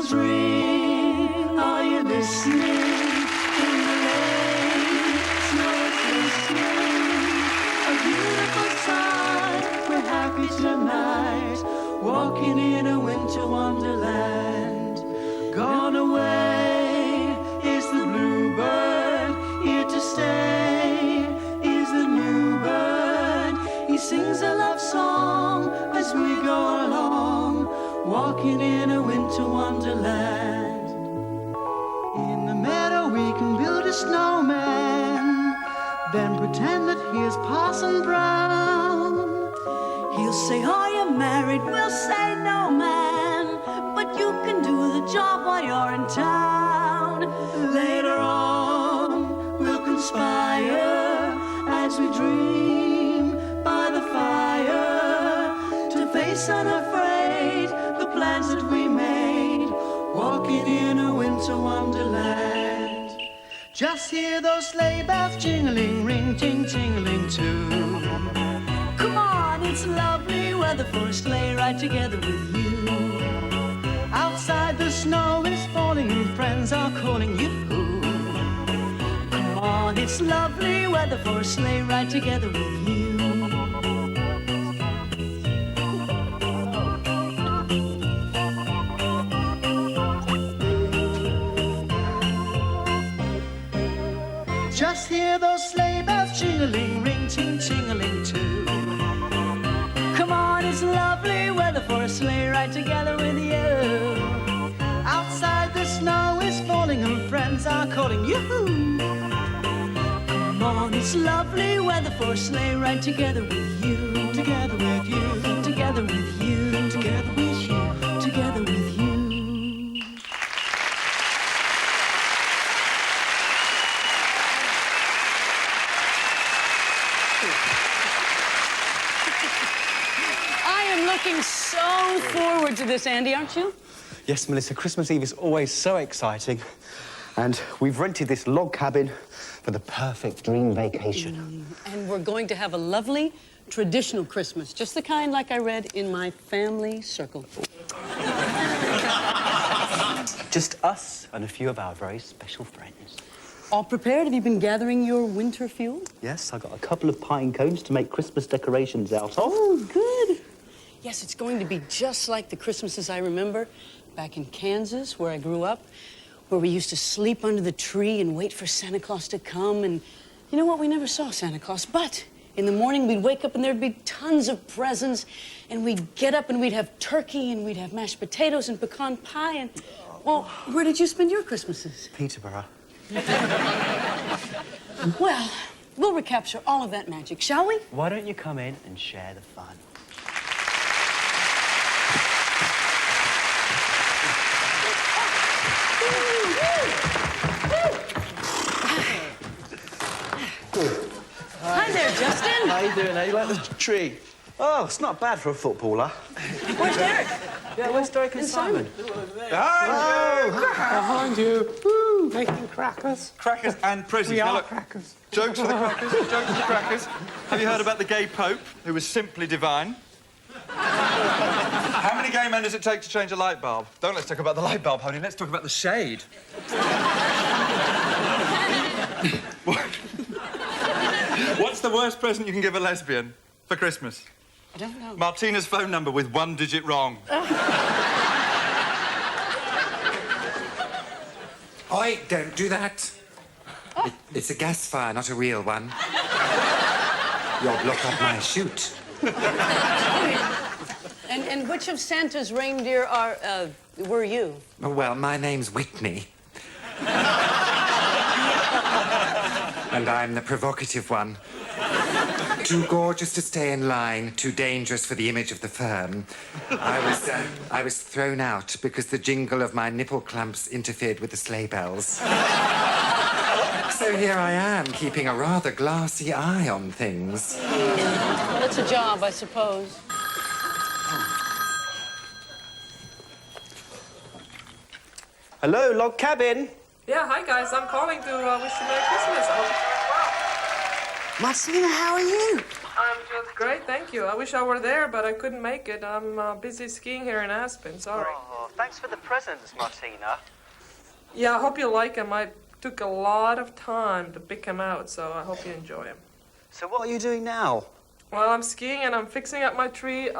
bells ring. Are you listening? In the lane, snow is glistening. A beautiful sight. We're happy tonight, walking in a winter wonderland. Gone away is the bluebird, here to stay is the new bird. He sings a love song as we go along, walking in a winter wonderland. In the meadow we can build a snowman, then pretend that he is Parson Brown. He'll say, are you married? We'll say, no, man, but you can do the job while you're in town. Later on, we'll conspire as we dream by the fire to face unafraid the plans that we made, walking in a winter wonderland. Just hear those sleigh bells jingling, ring, ting, tingling too. Come on, it's lovely weather for a sleigh ride together with you. Outside the snow is falling and friends are calling you. Come on, it's lovely weather for a sleigh ride together with you. Just hear those sleigh bells jingling, ring, ting, tingling too. Come on, it's lovely weather for a sleigh ride together with you. Outside the snow is falling and friends are calling you. Come on, it's lovely weather for a sleigh ride together with you. Together with you. Together with you. Together with you. Together with you. Looking so forward to this, Andy, aren't you? Yes, Melissa, Christmas Eve is always so exciting. And we've rented this log cabin for the perfect dream vacation. And we're going to have a lovely, traditional Christmas, just the kind like I read in my family circle. Just us and a few of our very special friends. All prepared? Have you been gathering your winter fuel? Yes, I got a couple of pine cones to make Christmas decorations out of. Oh, good. Yes, it's going to be just like the Christmases I remember back in Kansas, where I grew up, where we used to sleep under the tree and wait for Santa Claus to come. And you know what? We never saw Santa Claus, but in the morning we'd wake up and there'd be tons of presents, and we'd get up and we'd have turkey and we'd have mashed potatoes and pecan pie. And, well, where did you spend your Christmases? Peterborough. Well, we'll recapture all of that magic, shall we? Why don't you come in and share the fun? Hi there, Justin. How you doing? How you like the tree? Oh, it's not bad for a footballer. Where's Derek? Yeah, where's Derek and Simon? Behind you. Woo, making crackers. Crackers and presents. We Now, are look, crackers. jokes for the crackers, jokes for the crackers. Have you heard about the gay Pope, who was simply divine? How many gay men does it take to change a light bulb? Don't let's talk about the light bulb, honey. Let's talk about the shade. What's the worst present you can give a lesbian for Christmas? I don't know. Martina's phone number with one digit wrong. Oi, don't do that. It's a gas fire, not a real one. You'll block up my chute. And which of Santa's reindeer were you? Well, my name's Whitney. And I'm the provocative one. Too gorgeous to stay in line, too dangerous for the image of the firm. I was thrown out because the jingle of my nipple clamps interfered with the sleigh bells. So here I am, keeping a rather glassy eye on things. Well, it's a job, I suppose. Hello, log cabin. Yeah, hi guys. I'm calling to wish you Merry Christmas. I hope you're doing well. Martina, how are you? I'm just great, thank you. I wish I were there, but I couldn't make it. I'm busy skiing here in Aspen. Sorry. Oh, thanks for the presents, Martina. Yeah, I hope you like them. I took a lot of time to pick them out, so I hope you enjoy them. So what are you doing now? Well, I'm skiing and I'm fixing up my tree.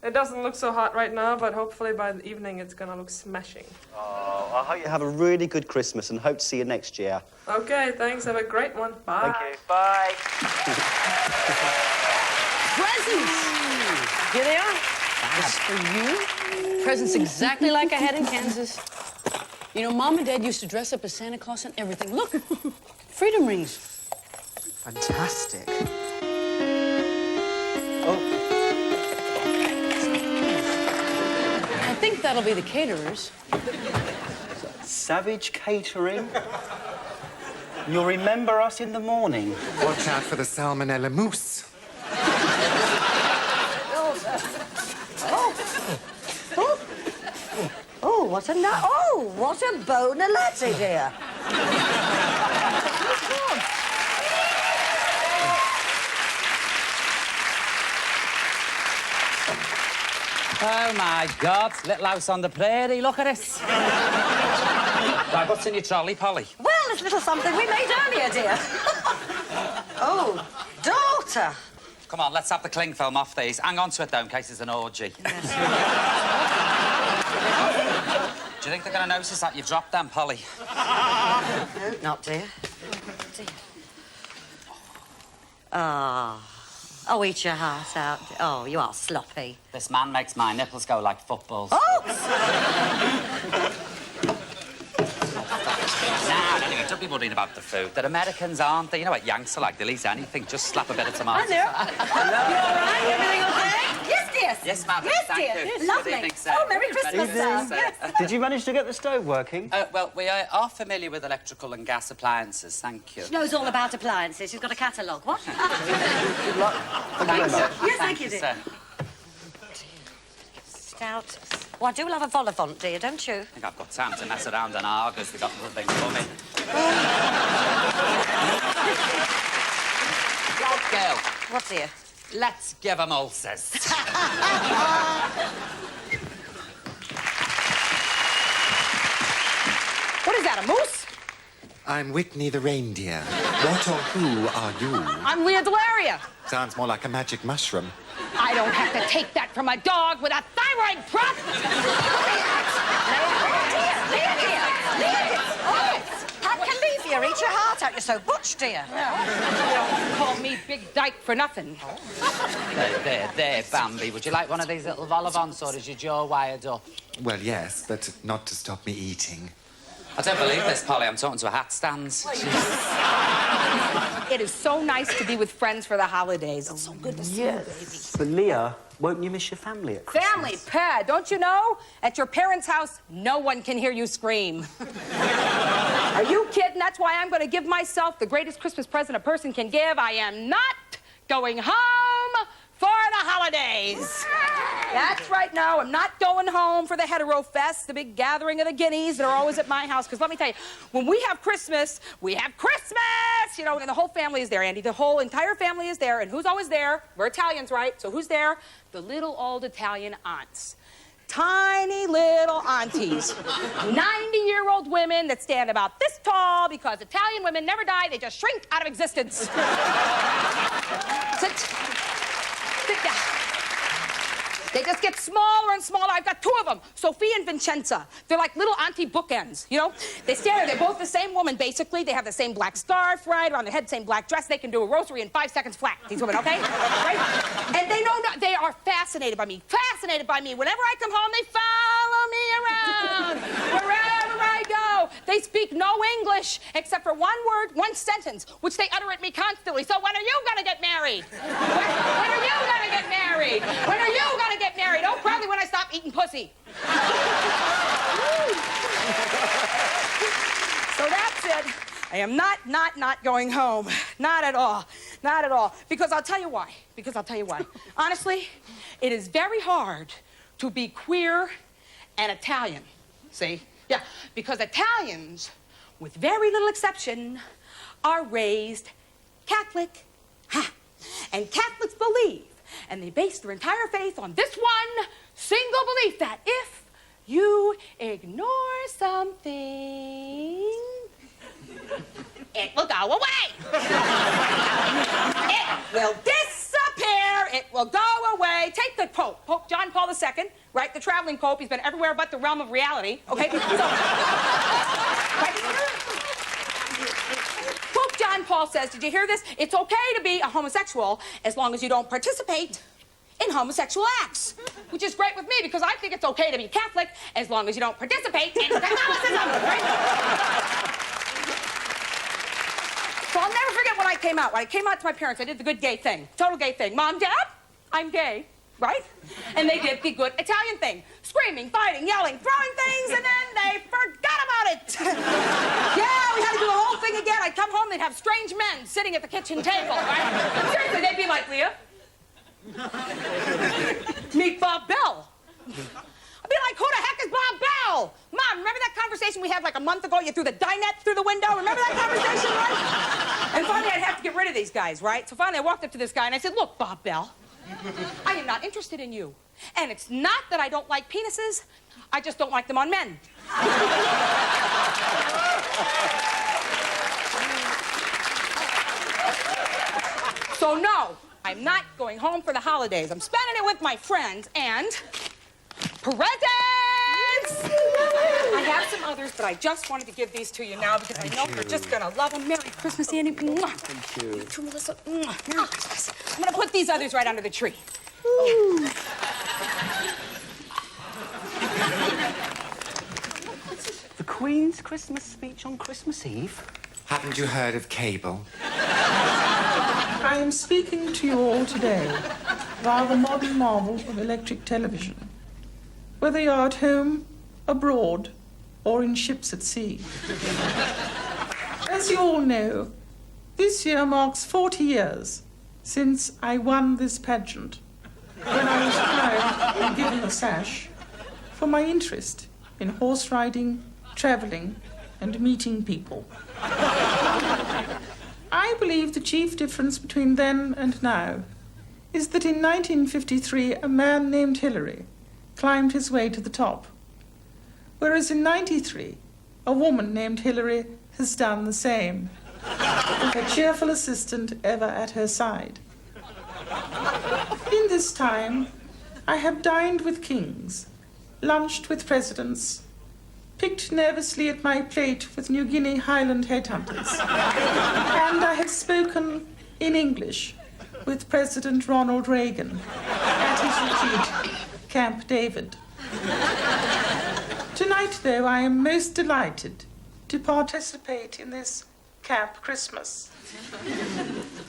It doesn't look so hot right now, but hopefully by the evening it's gonna look smashing. Oh, I hope you have a really good Christmas and hope to see you next year. Okay, thanks. Have a great one. Bye. Thank you. Bye. Presents! Here they are. It's for you. Presents exactly like I had in Kansas. You know, Mom and Dad used to dress up as Santa Claus and everything. Look, freedom rings. Fantastic. Oh. I think that'll be the caterers. Savage Catering. You'll remember us in the morning. Watch out for the salmonella mousse. Oh, what a what a bonaletti, dear. Oh, my God. Little house on the prairie. Look at it. Right, what's in your trolley, Polly? Well, it's a little something we made earlier, dear. Oh, daughter. Come on, let's have the cling film off these. Hang on to it, though, in case it's an orgy. Yes. Do you think they're going to notice that you've dropped them, Polly? No, not, dear. Dear. Ah. Oh, eat your heart out. Oh, you are sloppy. This man makes my nipples go like footballs. Oh! Now, anyway, don't be worrying about the food. They're Americans, aren't they? You know what Yanks are like. They'll eat anything. Just slap a bit of tomato. Hi there. You all right? Everything okay? Yes, dear. Yes, madam. Yes, Thank dear. you. Lovely. Good evening, sir. Oh, Merry Christmas, sir. Yes. Did you manage to get the stove working? Well, we are familiar with electrical and gas appliances. Thank you. She knows all about appliances. She's got a catalogue. What? Good luck. Thank you very much. Yes, thank you, dear. sir. Stout. Well, I do love a vol au vent, dear, don't you? I think I've got time to mess around on Argos. We've got nothing coming. Right, girl. What, dear? Let's give 'em ulcers. What is that, a moose? I'm Whitney the reindeer. What or who are you? I'm Lea Delaria. Sounds more like a magic mushroom. I don't have to take that from a dog with a thyroid prop. Pat can leave you. Eat your heart out. You're so butch, dear. Don't call me Big Dyke for nothing. There, Bambi. Would you like one of these little vol au vents, or is your jaw wired up? Well, yes, but not to stop me eating. I don't believe this, Polly. I'm talking to a hat stand. It is so nice to be with friends for the holidays. It's so good to see you, baby. But Leah, won't you miss your family at Christmas? Family, Pat, don't you know? At your parents' house, no one can hear you scream. Are you kidding? That's why I'm going to give myself the greatest Christmas present a person can give. I am not going home for the holidays. That's right, no, I'm not going home for the hetero fest, the big gathering of the guineas that are always at my house. Because let me tell you, when we have Christmas, we have Christmas! You know, and the whole family is there, Andy. The whole entire family is there. And who's always there? We're Italians, right? So who's there? The little old Italian aunts. Tiny little aunties. 90-year-old women that stand about this tall because Italian women never die, they just shrink out of existence. Sit down. They just get smaller and smaller. I've got two of them, Sophia and Vincenza. They're like little auntie bookends, you know? They stand there. They're both the same woman, basically. They have the same black scarf, right, around their head, same black dress. They can do a rosary in 5 seconds flat, these women, okay? Right? And they know, they are fascinated by me. Fascinated by me. Whenever I come home, they follow me around. Wherever I go. They speak no English, except for one word, one sentence, which they utter at me constantly. So when are you gonna get married? When are you gonna get married? When are you gonna get married? Oh, probably when I stop eating pussy. So that's it. I am not going home. Not at all. Not at all. Because I'll tell you why. Honestly, it is very hard to be queer and Italian. See? Yeah, because Italians, with very little exception, are raised Catholic. Ha! And Catholics believe and they base their entire faith on this one single belief, that if you ignore something, it will go away. It will disappear. It will go away. Take the Pope, Pope John Paul II, right? The traveling Pope. He's been everywhere but the realm of reality, okay? So, right? Pope John Paul says, did you hear this? It's okay to be a homosexual as long as you don't participate in homosexual acts, which is great with me because I think it's okay to be Catholic as long as you don't participate in Catholicism, right? So I'll never forget when I came out. When I came out to my parents, I did the good gay thing, total gay thing. Mom, Dad, I'm gay, right? And they did the good Italian thing, screaming, fighting, yelling, throwing things, and then they forgot about it. Yeah, we had to do the whole thing again. I'd come home, they'd have strange men sitting at the kitchen table, right? Seriously, they'd be like, Leah, meet Bob Bell. I'd be like, who the heck is Bob Bell? Mom, remember that conversation we had like a month ago? You threw the dinette through the window. Remember that conversation, right? And finally, I'd have to get rid of these guys, right? So finally, I walked up to this guy and I said, look, Bob Bell, I am not interested in you. And it's not that I don't like penises. I just don't like them on men. So no, I'm not going home for the holidays. I'm spending it with my friends and presents! I have some others, but I just wanted to give these to you now because I know you're just gonna love them. Merry Christmas, Annie. Thank you. You too, Melissa. Merry Christmas. I'm gonna put these others right under the tree. Oh. The Queen's Christmas speech on Christmas Eve? Haven't you heard of cable? I am speaking to you all today via the modern marvel of electric television. Whether you're at home, abroad, or in ships at sea. As you all know, this year marks 40 years since I won this pageant, when I was crowned and given a sash for my interest in horse riding, travelling, and meeting people. I believe the chief difference between then and now is that in 1953 a man named Hillary climbed his way to the top, whereas in 93 a woman named Hillary has done the same, with a cheerful assistant ever at her side. In this time, I have dined with kings, lunched with presidents, picked nervously at my plate with New Guinea Highland headhunters, and I have spoken in English with President Ronald Reagan at his retreat, Camp David. Tonight, though, I am most delighted to participate in this Camp Christmas.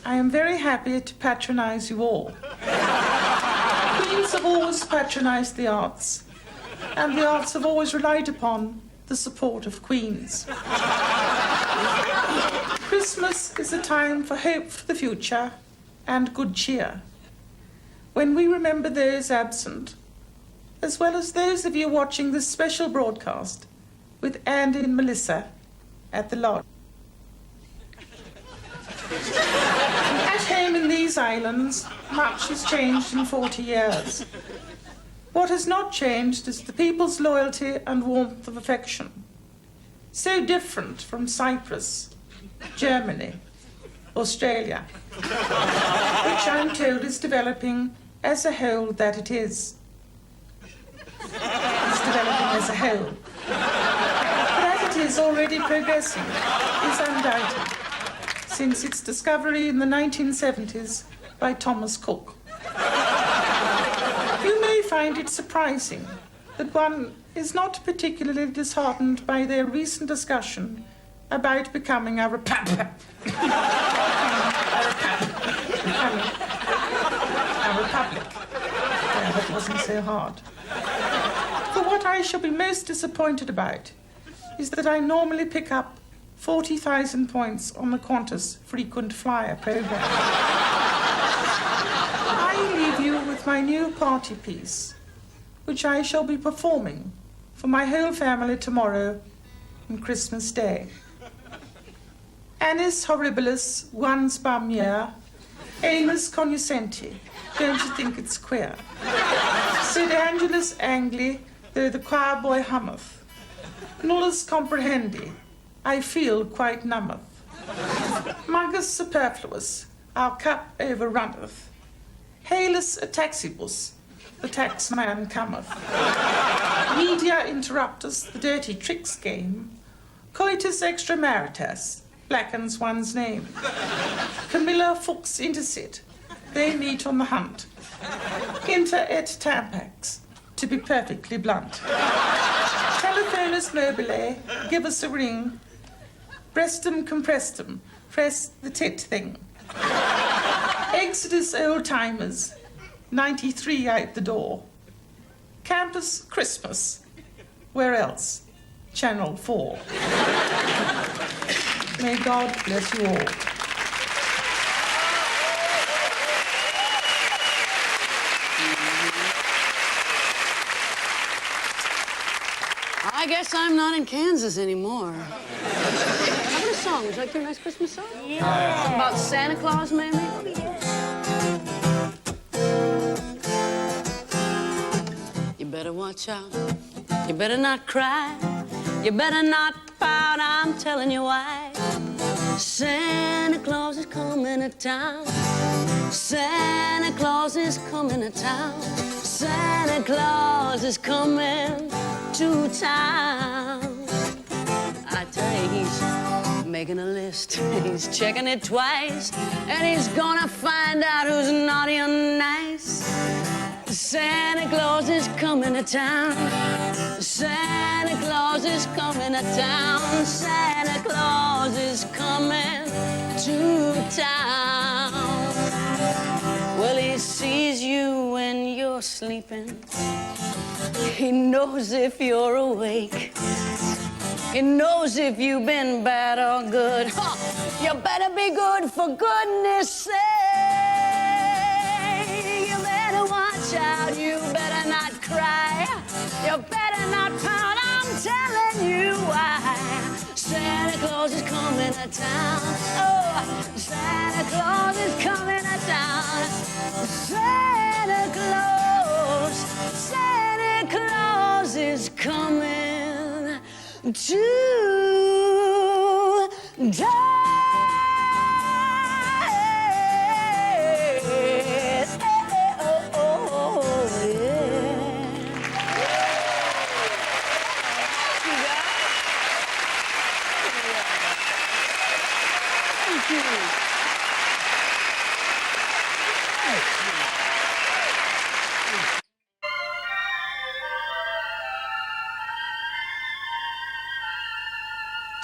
I am very happy to patronize you all. Queens have always patronized the arts, and the arts have always relied upon the support of queens. Christmas is a time for hope for the future and good cheer, when we remember those absent, as well as those of you watching this special broadcast with Andy and Melissa at the lodge. At home in these islands, much has changed in 40 years. What has not changed is the people's loyalty and warmth of affection. So different from Cyprus, Germany, Australia, which I'm told is developing as a whole that it is. It's developing as a whole. But as it is already progressing, is undoubted, since its discovery in the 1970s by Thomas Cook. You may find it surprising that one is not particularly disheartened by their recent discussion about becoming a republic. Yeah, that wasn't so hard. For what I shall be most disappointed about is that I normally pick up 40,000 points on the Qantas frequent flyer program. I leave you with my new party piece, which I shall be performing for my whole family tomorrow on Christmas Day. Annus horribilis once bum year, Amos cognoscenti, don't you think it's queer? Sed Angelus Angli, though the choir boy hummeth. Nullus comprehendi, I feel quite numbeth. Magus superfluous, our cup overrunneth. Hailus a taxibus, the taxman cometh. Media interruptus, the dirty tricks game. Coitus extramaritas, blackens one's name. Camilla Fuchs intersit, they meet on the hunt. Inter et tampax, to be perfectly blunt. Telephonus mobile, give us a ring. Breastum comprestum, press the tit thing. Exodus old-timers, 93 out the door. Campus Christmas, where else? Channel 4. May God bless you all. I guess I'm not in Kansas anymore. How about a song? Would you like to hear a nice Christmas song? Yeah. About Santa Claus, maybe? You better watch out. You better not cry. You better not pout. I'm telling you why. Santa Claus is coming to town. Santa Claus is coming to town. Santa Claus is coming to town. I tell you, he's making a list. He's checking it twice. And he's gonna find out who's naughty and nice. Santa Claus is coming to town. Santa Claus is coming to town. Santa Claus is coming to town. Well, he sees you when you're sleeping. He knows if you're awake. He knows if you've been bad or good. You better be good for goodness sake. You better watch out. You better not cry. You better not pout. I'm telling you why. Santa Claus is coming to town. Oh, Santa Claus is coming to town. Santa Claus, Santa Claus is coming to town.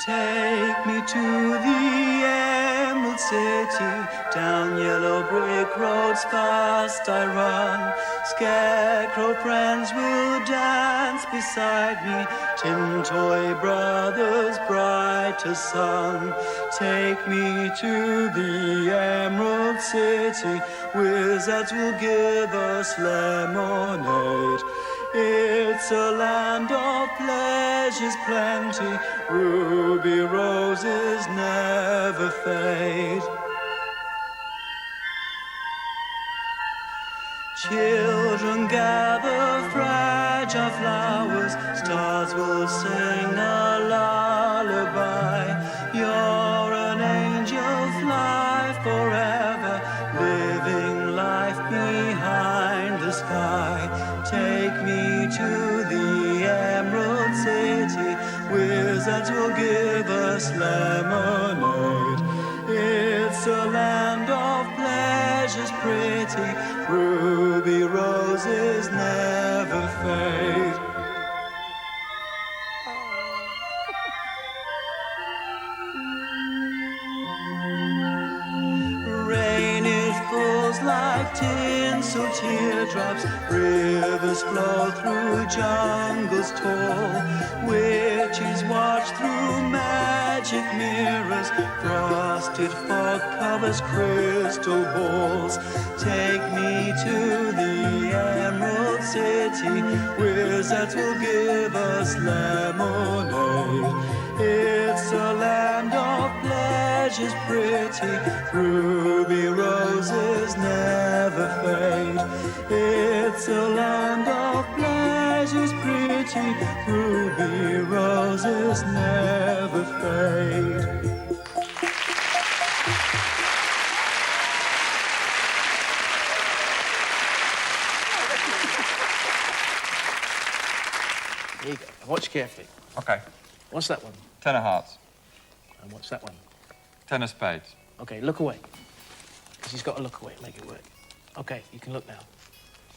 Take me to the Emerald City, down yellow brick roads fast I run. Scarecrow friends will dance beside me, tin toy brothers bright as sun. Take me to the Emerald City, wizards will give us lemonade. It's a land of pleasures plenty, ruby roses never fade. Children gather fragile flowers, stars will sing a lullaby. You're an angel, fly forever, living life behind the sky. Take me to the Emerald City, wizards will give us lemonade. It's a land of pleasures pretty, ruby roses never fade. Rain, it falls like tinsel teardrops, rivers flow through jungles tall, witches watch through magic mirrors, frosted fog covers crystal balls. Take me to the Emerald City, wizards will give us lemonade. It's a land of pleasure pleasures pretty, ruby roses never fade. It's a land of pleasures pretty, ruby roses never fade. There you go. Watch carefully. Okay. What's that one? 10 of hearts. And what's that one? 10 of spades. Okay, look away. Because he's got to look away, make it work. Okay, you can look now.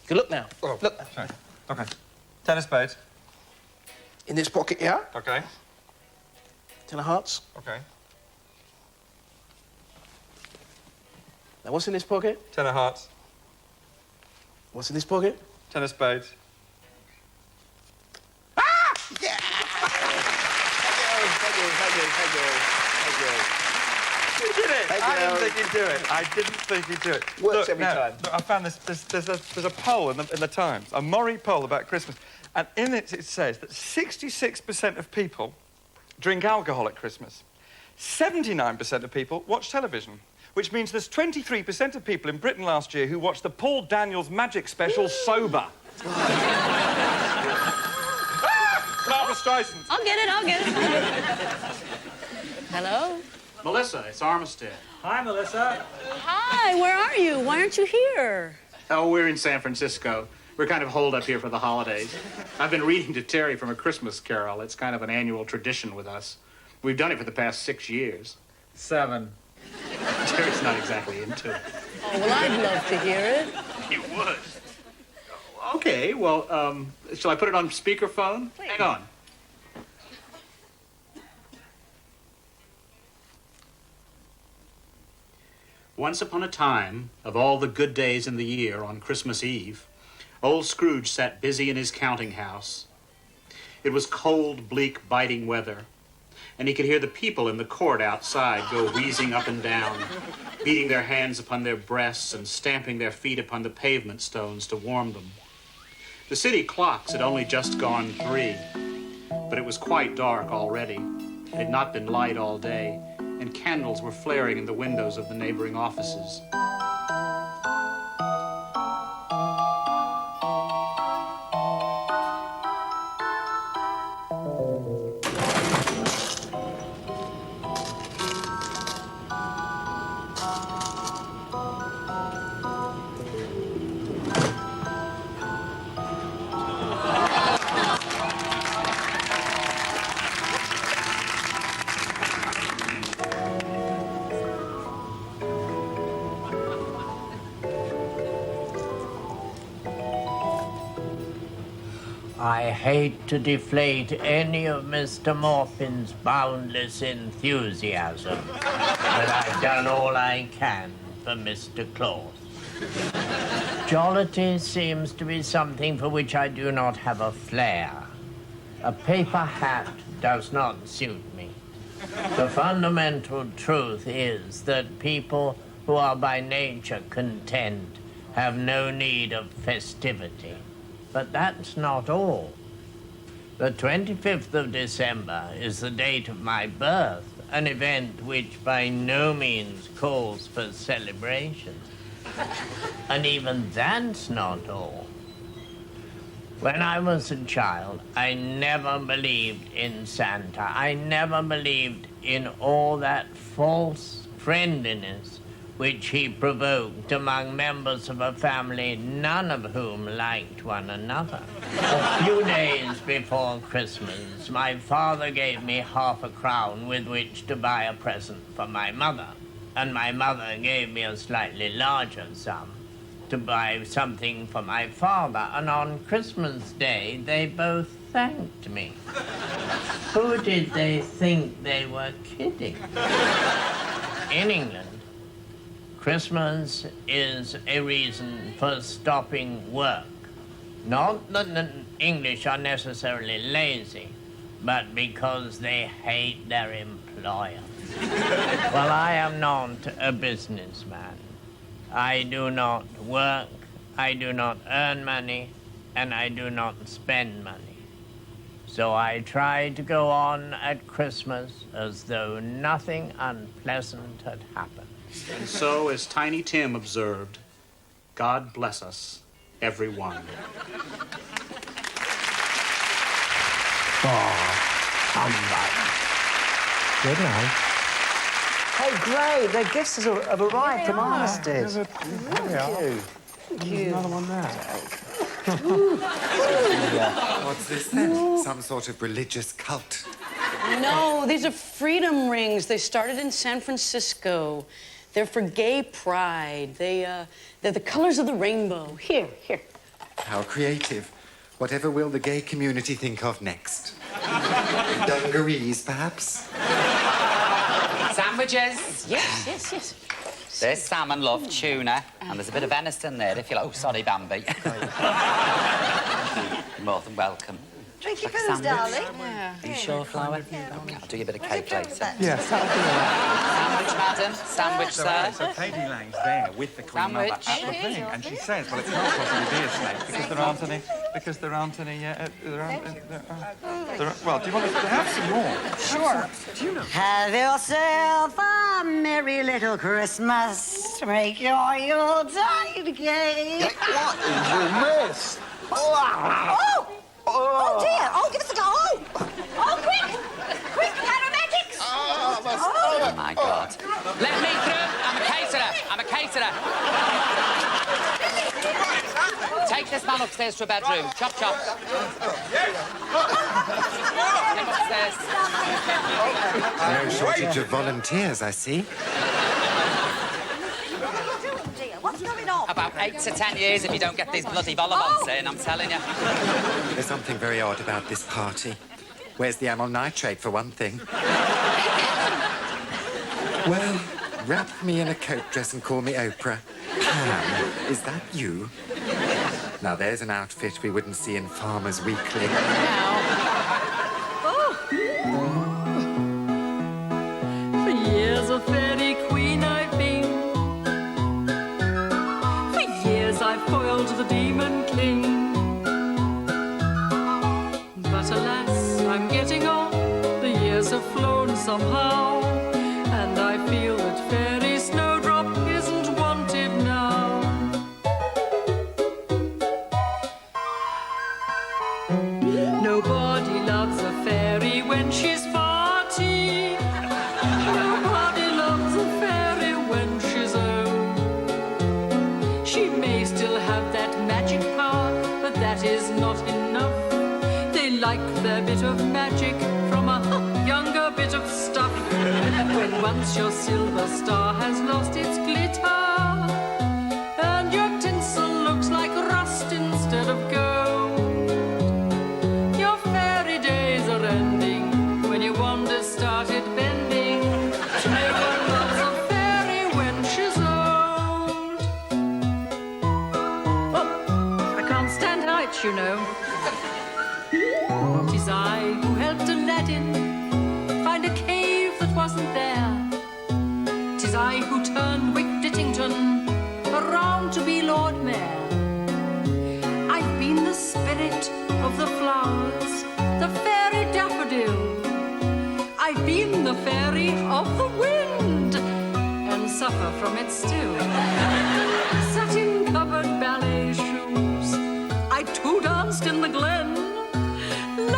You can look now. Oh, look now. sorry. Okay. 10 of spades. In this pocket, yeah? Okay. 10 of hearts. Okay. Now, what's in this pocket? 10 of hearts. What's in this pocket? 10 of spades. You did it! I didn't think he'd do it. I didn't think he'd do it. Works every time. Look, I found this. There's a poll in the Times, a Murray poll about Christmas, and in it says that 66% of people drink alcohol at Christmas. 79% of people watch television, which means there's 23% of people in Britain last year who watched the Paul Daniels Magic Special sober. Barbara Streisand. I'll get it, I'll get it. Hello? Melissa, it's Armistead. Hi, Melissa. Hi, where are you? Why aren't you here? Oh, we're in San Francisco. We're kind of holed up here for the holidays. I've been reading to Terry from A Christmas Carol. It's kind of an annual tradition with us. We've done it for the past 6 years. 7. Terry's not exactly into it. Oh, well, I'd love to hear it. You would? Okay, well, shall I put it on speakerphone? Please. Hang on. Once upon a time, of all the good days in the year on Christmas Eve, old Scrooge sat busy in his counting house. It was cold, bleak, biting weather, and he could hear the people in the court outside go wheezing up and down, beating their hands upon their breasts and stamping their feet upon the pavement stones to warm them. The city clocks had only just gone 3, but it was quite dark already. It had not been light all day, and candles were flaring in the windows of the neighboring offices. I hate to deflate any of Mr. Maupin's boundless enthusiasm, but I've done all I can for Mr. Claus. Jollity seems to be something for which I do not have a flair. A paper hat does not suit me. The fundamental truth is that people who are by nature content have no need of festivity. But that's not all. The 25th of December is the date of my birth, an event which by no means calls for celebration. And even that's not all. When I was a child, I never believed in Santa. I never believed in all that false friendliness which he provoked among members of a family, none of whom liked one another. A few days before Christmas, my father gave me half a crown with which to buy a present for my mother, and my mother gave me a slightly larger sum to buy something for my father, and on Christmas Day, they both thanked me. Who did they think they were kidding? In England, Christmas is a reason for stopping work. Not that the English are necessarily lazy, but because they hate their employer. Well, I am not a businessman. I do not work, I do not earn money, and I do not spend money. So I try to go on at Christmas as though nothing unpleasant had happened. And so, as Tiny Tim observed, God bless us, everyone. Good night. Hey, great. The gifts have arrived from Armistead. Thank you. Thank you. Another one there. What's this then? Some sort of religious cult? No, these are freedom rings. They started in San Francisco. They're for gay pride. They're the colors of the rainbow. Here. How creative. Whatever will the gay community think of next? Dungarees, perhaps? Sandwiches. Yes. There's salmon, love, tuna, and there's a bit of venison there if you like. Oh, sorry, Bambi. You're more than welcome. Drink your Like a booze, sandwich? darling. Yeah. Are you sure, Flower? Okay, I'll do you a bit of cake later. Yes, that'll be all right. Sandwich, madam. Sandwich, sir. So Katie Lang's there with the Queen Mother at the thing, and she says, well, it's not possibly be a snake because there aren't any. Well, do you want us to have some more? Sure. Do you know? Have yourself a merry little Christmas. Make your Yuletide gay. What is your miss? Oh, dear. Oh, give us a go. Oh, quick. Quick, paramedics. Oh, my God. Let me through. I'm a caterer. Take this man upstairs to a bedroom. Chop. Take him upstairs. No shortage of volunteers, I see. What's going on? About 8 to 10 years if you don't get these bloody vol-au-vents in, I'm telling you. There's something very odd about this party. Where's the amyl nitrate, for one thing? Well, wrap me in a coat dress and call me Oprah. Pam, is that you? Now, there's an outfit we wouldn't see in Farmer's Weekly. For years a fairy queen I've been. For years I've foiled the demon king. But alas, I'm getting on. The years have flown somehow. And I feel that fairy snowdrop isn't wanted now. Nobody loves a fairy when she's 40. Nobody loves a fairy when she's old. She may still have that magic power, but that is not enough. They like their bit of magic from a younger bit of stuff. When once your silver star has lost its glitter, and your tinsel looks like rust instead of gold, your fairy days are ending when your wonders started bending. No one loves a fairy when she's old. Oh, I can't stand heights, you know. 'Tis I who helped Aladdin find a cave that wasn't there. 'Tis I who turned Wick Dittington around to be Lord Mayor. I've been the spirit of the flowers, the fairy daffodil. I've been the fairy of the wind, and suffer from it still. Satin-covered ballet shoes, I too danced in the glen,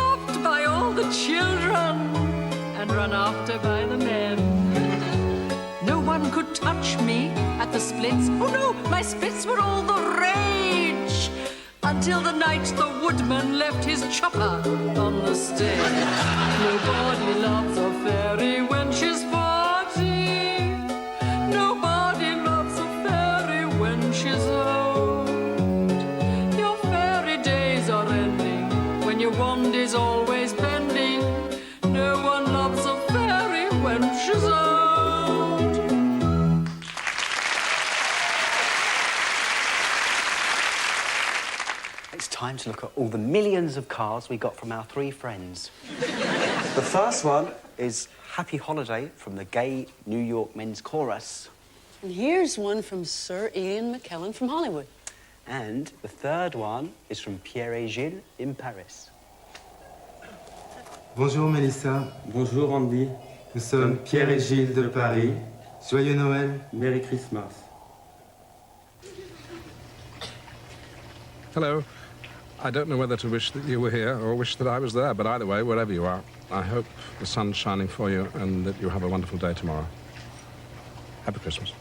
loved by all the children, and run after by the men. No one could touch me at the splits. Oh no, my splits were all the rage, until the night the woodman left his chopper on the stage. Nobody loves a fairy when she's 40. Nobody loves a fairy when she's old. Your fairy days are ending when your wand is always pending. No one loves a fairy when she's old. It's time to look at all the millions of cards we got from our three friends. The first one is Happy Holiday from the Gay New York Men's Chorus. And here's one from Sir Ian McKellen from Hollywood. And the third one is from Pierre et Gilles in Paris. Bonjour Mélissa. Bonjour Andy. Nous sommes Pierre et Gilles de Paris. Joyeux Noël. Merry Christmas. Hello. I don't know whether to wish that you were here or wish that I was there, but either way, wherever you are, I hope the sun's shining for you and that you have a wonderful day tomorrow. Happy Christmas.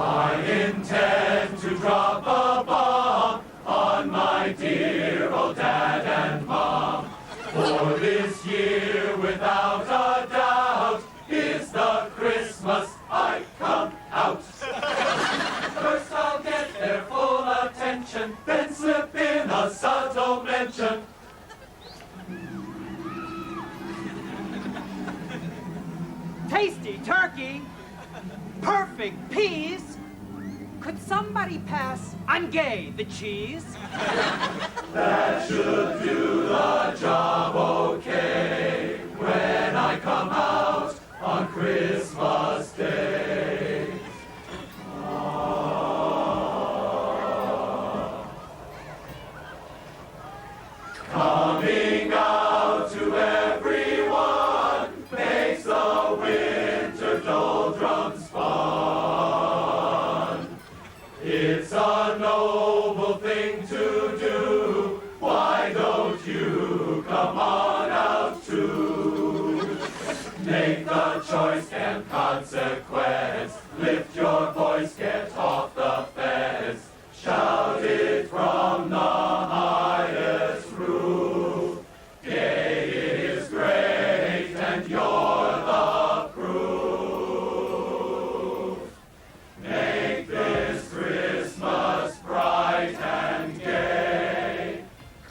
I intend to drop a bomb on my dear old dad and mom. For this year, without a doubt, is the Christmas I come out. First I'll get their full attention, then slip in a subtle mention. Tasty turkey, perfect peas. Could somebody pass I'm gay the cheese? That should do the job okay when I come out on Christmas Day. Coming out to everyone makes the winter doldrums fun. It's a noble thing to do. Why don't you come on out too? Make the choice and consequence. Lift your voice, get off the fence. Shout it from the highest roof. Gay is great and you're the proof. Make this Christmas bright and gay.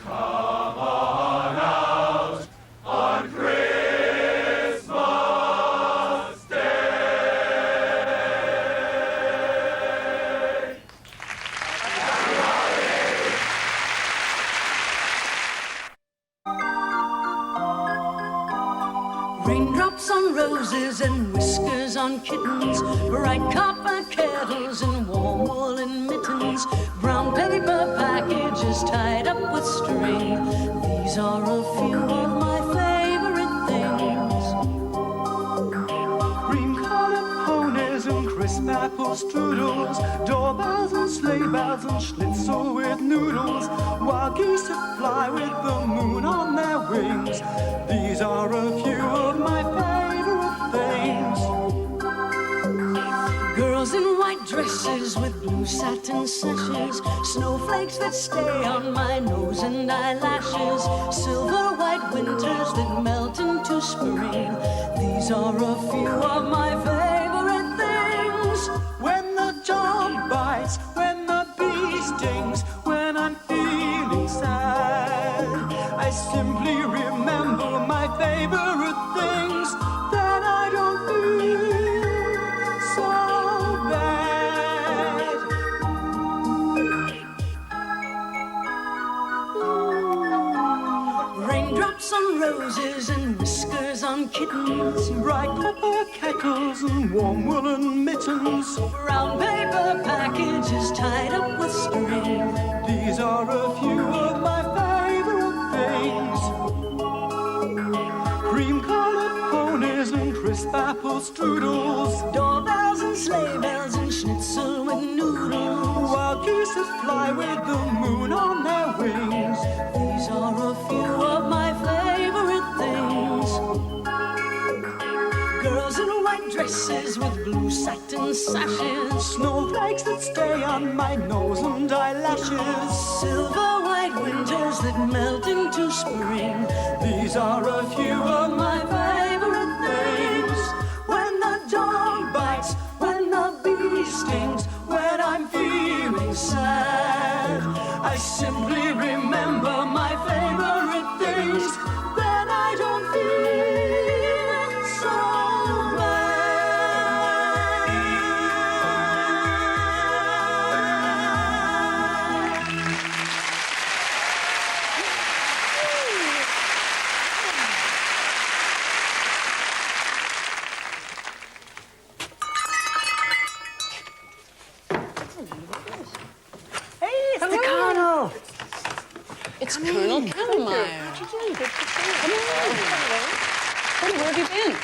Come on out on Christmas Day. Raindrops on roses and whiskers on kittens, bright copper kettles and warm woolen mittens, brown paper packages tied up with string. These are a few of my favorite things. Cream-colored ponies and crisp apple strudels, doorbells and sleigh bells and schnitzel with noodles, wild geese that fly with the moon on their wings. These are a few of my favorite things. Girls in white dresses with blue satin sashes, snowflakes that stay on my nose and eyelashes, silver white winters that melt into spring. These are a few of my favorite things. When the job bites, when the bee stings, when I'm feeling sad, I simply remember my favorite things, that I don't feel so bad. Raindrops on roses and whiskers on kittens, bright copper kettles and warm woolen mittens, brown paper packages tied up with string. These are a few of my favorite things. Cream-colored ponies and crisp apple strudels, doorbells and sleigh bells and schnitzel with noodles, wild geese that fly with the moon on their wings. These are a few of my favorite things. Girls in white dresses with blue satin sashes, snowflakes that stay on my nose and eyelashes, silver white winters that melt into spring. These are a few of my favorite things. When the dog bites, when the bee stings, when I'm feeling sad, I simply remember my favorite things, then I don't feel so Tony, where have you been?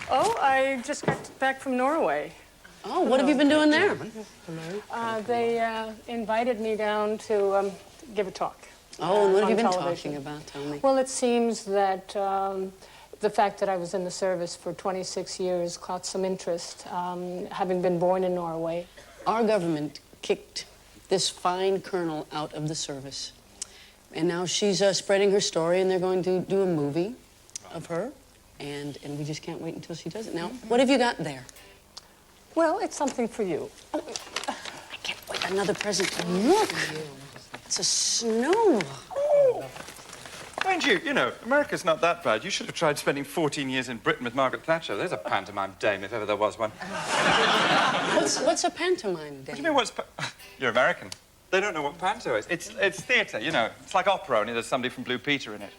Oh, I just got back from Norway. Oh, what have you been doing there? They invited me down to give a talk. Oh, and what have you on been television. talking about? Tell me. Well, it seems that the fact that I was in the service for 26 years caught some interest, having been born in Norway. Our government kicked this fine colonel out of the service. And now she's spreading her story, and they're going to do a movie of her. And we just can't wait until she does it. Now, what have you got there? Well, it's something for you. Oh, I can't wait. Another present. Look. It's a snow. Oh. Mind you, America's not that bad. You should have tried spending 14 years in Britain with Margaret Thatcher. There's a pantomime dame, if ever there was one. What's a pantomime dame? What do you mean, You're American. They don't know what panto is. It's theatre, It's like opera, only there's somebody from Blue Peter in it.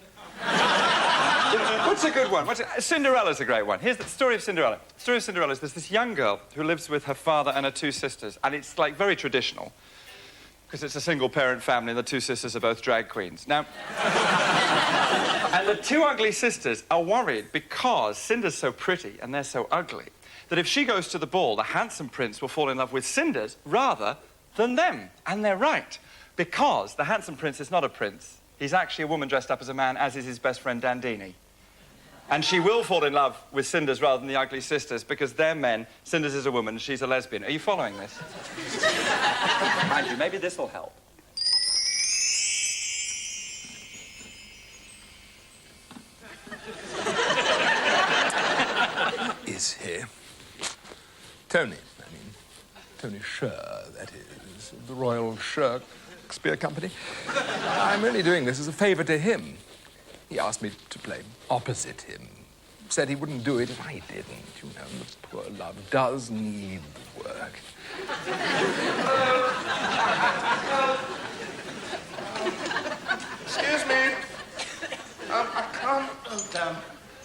What's a good one? Cinderella's a great one. Here's the story of Cinderella. The story of Cinderella is there's this young girl who lives with her father and her two sisters, and it's, like, very traditional, because it's a single-parent family and the two sisters are both drag queens. Now, and the two ugly sisters are worried because Cinder's so pretty and they're so ugly that if she goes to the ball, the handsome prince will fall in love with Cinder's rather than them. And they're right, because the handsome prince is not a prince. He's actually a woman dressed up as a man, as is his best friend Dandini. And she will fall in love with Cinder's rather than the ugly sisters because they're men, Cinder's is a woman, and she's a lesbian. Are you following this? Mind you, maybe this will help. Is here. Tony, Tony Sher, that is, the Royal Shakespeare Company. I'm only doing this as a favour to him. He asked me to play opposite him. Said he wouldn't do it if I didn't. The poor love does need work. Excuse me. I can't... Oh, damn.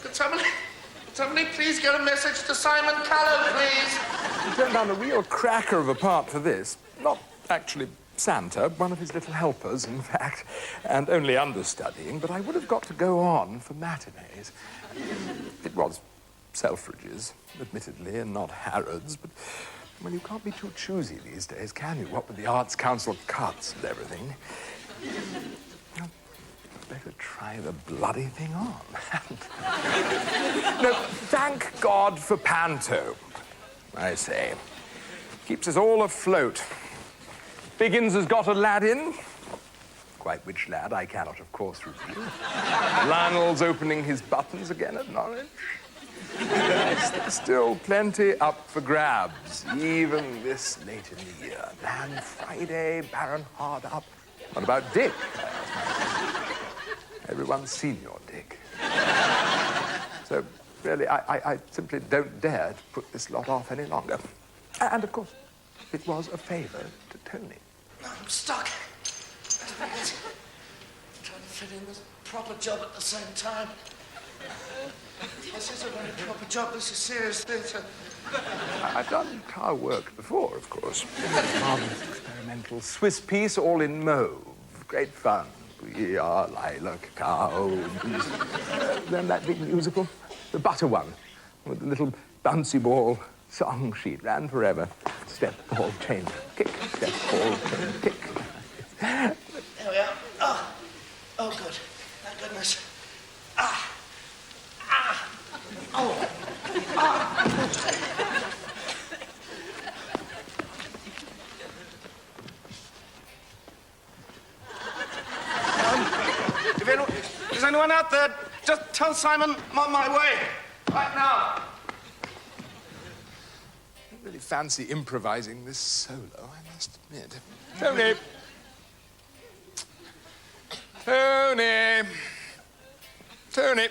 Could somebody please get a message to Simon Callow, please? He turned down a real cracker of a part for this. Not actually Santa, one of his little helpers, in fact, and only understudying, but I would have got to go on for matinees. It was Selfridge's, admittedly, and not Harrod's, but, well, you can't be too choosy these days, can you? What with the Arts Council cuts and everything. Well, better try the bloody thing on. No, thank God for Panto, I say. Keeps us all afloat. Biggins has got a lad in. Quite which lad I cannot, of course, reveal. Lionel's opening his buttons again at Norwich. There's still plenty up for grabs, even this late in the year. Man Friday, Baron hard up. What about Dick? Everyone's seen your Dick. So, really, I simply don't dare to put this lot off any longer. And, of course, it was a favour to Tony. I'm stuck. Trying to fit in this proper job at the same time. This is a very proper job. This is serious theatre. I've done car work before, of course. Marvellous experimental Swiss piece, all in mauve. Great fun. We are lilac cows. Then that big musical, the butter one, with the little bouncy ball song sheet, ran forever. Step, ball, chain, kick. Step, ball, chain, kick. There we are. Oh, good. Thank goodness. If there's anyone out there, just tell Simon I'm on my way. Right now. I really fancy improvising this solo, I must admit. Tony! Tony! Tony!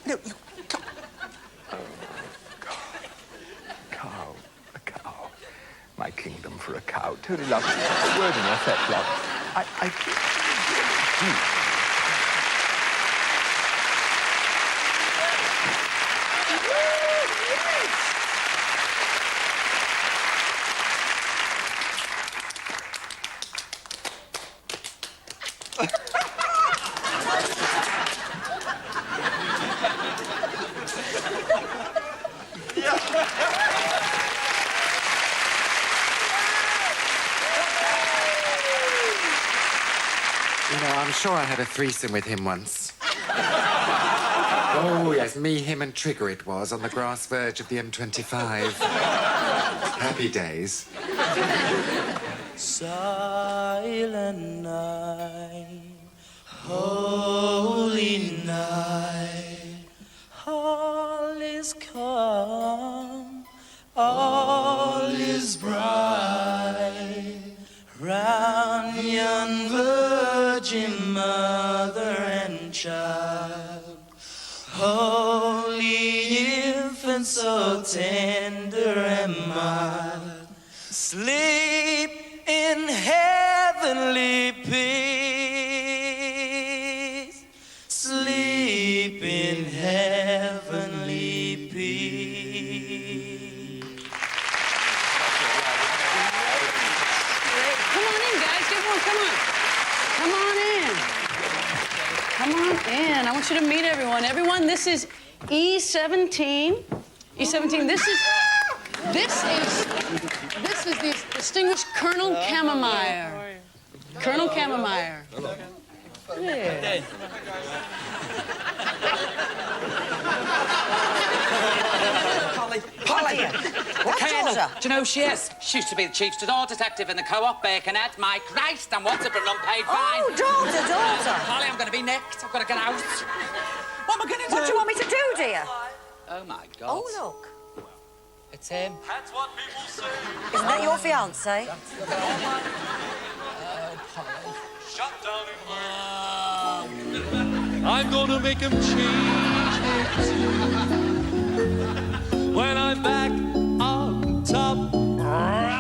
No, you... Oh, my God. A cow. My kingdom for a cow. Tony, love, a word in your fetlock. I think... You know, I'm sure I had a threesome with him once. Oh, yes, me, him, and Trigger it was on the grass verge of the M25. Happy days. Silent night, holy night, all is calm, all is bright, round young virgin mother and child, holy infant so tender and mild, sleep in heavenly peace, sleep in heavenly peace. Come on in, guys. Come on, come on. Come on in. Come on in. I want you to meet everyone. Everyone, this is E17. E17, this is the distinguished Colonel Cammermeyer. Colonel Cammermeyer. Yeah. Polly! What daughter? Do you know who she is? She used to be the chief store detective in the co-op Birkenhead. My Christ, and what's a been unpaid fine? Oh, daughter. Polly, I'm going to be nicked. I've got to get out. What am I going to do? What do you want me to do, dear? Oh, my God. Oh, look. It's him. That's what people say. Isn't that your fiancé? Oh, Polly. Shut down in I'm gonna make him change it when I'm back on top.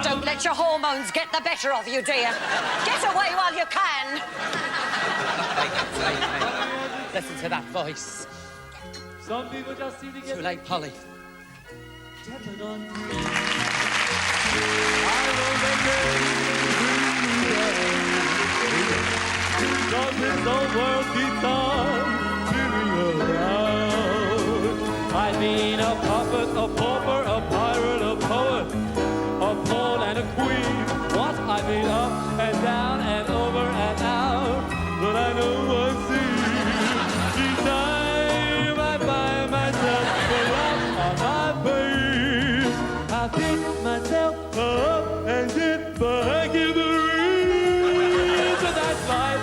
Don't let your hormones get the better of you, dear. Get away while you can. Listen to that voice. Some people just seem to get Too late, Polly. tempted on. Cause this old world keeps on spinning around. I've been a puppet, a pauper, a pirate, a poet, a pawn and a queen. What? I've been up and down and over and out, but I know one thing. Each time I find myself flat on my face, I pick myself up and get back in the ring. So that's life.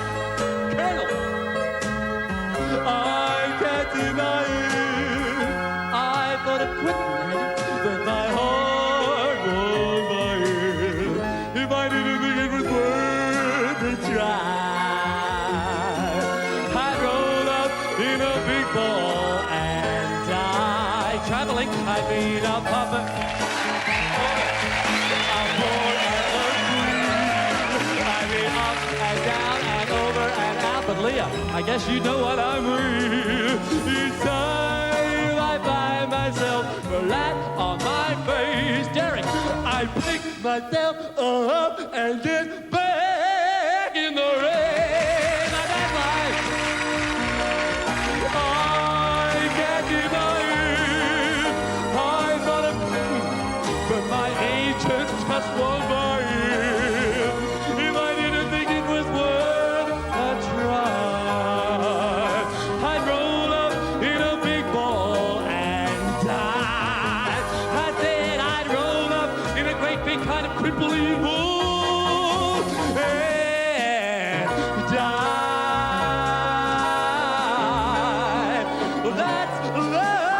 I can't deny it. I thought of quitting, but my heart won't buy it. If I didn't think it was worth the try, I'd roll up in a big ball and die. Traveling, I've been a puppet, a pawn and a queen. I've been up and down and over and out, but Leah, I guess you know what I mean. Each time I find myself flat on my face, Derek, I pick myself up and get back in the ring. Now that's life. I can't deny it. I thought of, but my agent just won't buy it. If I didn't think it was worth a try, I'd roll up in a big ball and die. I said I'd roll up in a great big kind of crippling ball and die. That's love.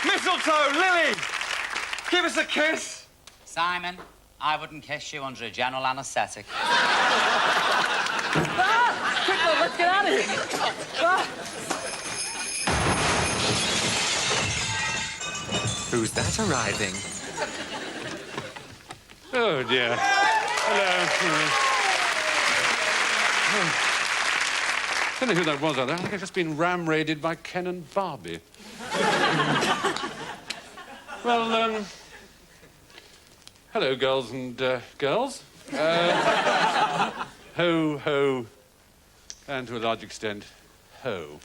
Mistletoe, Lily! Give us a kiss. Simon, I wouldn't kiss you under a general anaesthetic. Quickly, let's get out of here. Who's that arriving? Oh, dear. Hello. don't know who that was. I think I've just been ram-raided by Ken and Barbie. Well, hello, girls and girls. Ho, ho, and to a large extent, ho.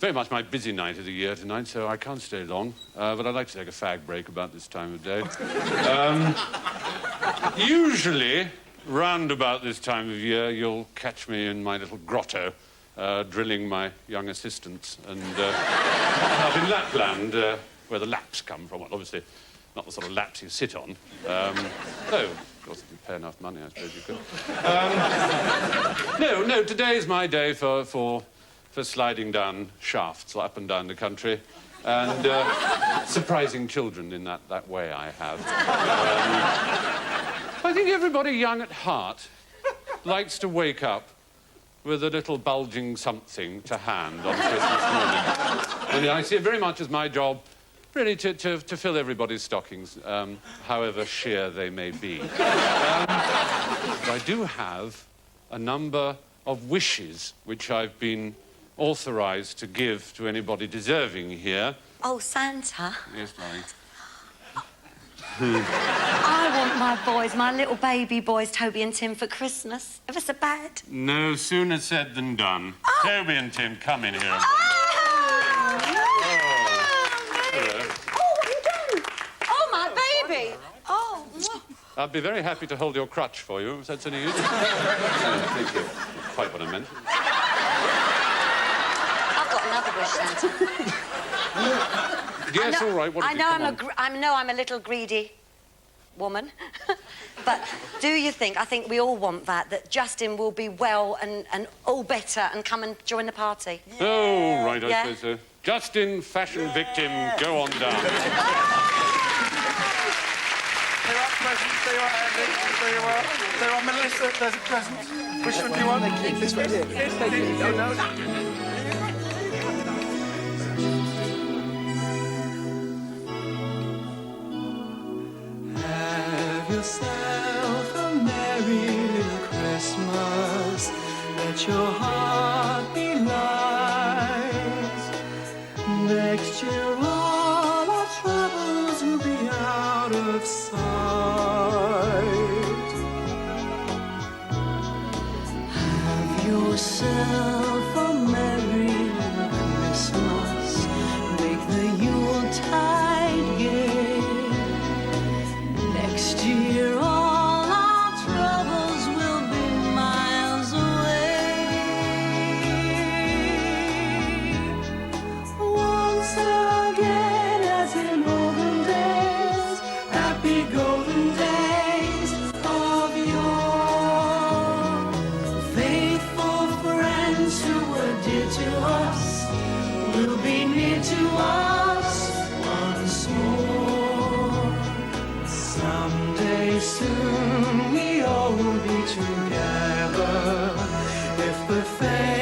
Very much my busy night of the year tonight, so I can't stay long. But I'd like to take a fag break about this time of day. Usually, round about this time of year, you'll catch me in my little grotto, drilling my young assistants. And up in Lapland, where the laps come from. Well, obviously, not the sort of laps you sit on. Oh, of course, if you pay enough money, I suppose you could. No, today's my day for sliding down shafts up and down the country and surprising children in that way I have. I think everybody young at heart likes to wake up with a little bulging something to hand on Christmas morning. And I see it very much as my job really to fill everybody's stockings, however sheer they may be. But I do have a number of wishes which I've been authorised to give to anybody deserving here. Oh, Santa. Yes, darling. I want my boys, my little baby boys, Toby and Tim, for Christmas. Ever so bad. No sooner said than done. Oh. Toby and Tim, come in here. Hello. Oh, what have you done? Oh, my baby. Oh. I'd be very happy to hold your crutch for you, if that's any use. Thank you. Quite what I meant. I've got another wish, Santa. Yes, all right. What I know I'm a little greedy woman, but do you think? I think we all want that Justin will be well and all better and come and join the party. Yeah. Oh, right, I suppose so. Justin, fashion victim, go on down. There are presents. There are Andy. There are. There are Melissa. There's a present. Which one do you want? This right here. Thank you. No. Have yourself a merry little Christmas. Let your heart be light. Next year all our troubles will be out of sight. Have yourself a merry little Christmas. Make the Yuletide gay. Next year all our troubles will be miles away. Once again, as in olden days, happy golden days of yore. Faithful friends who were dear to us will be near to us once more. Someday soon we all will be together if the fate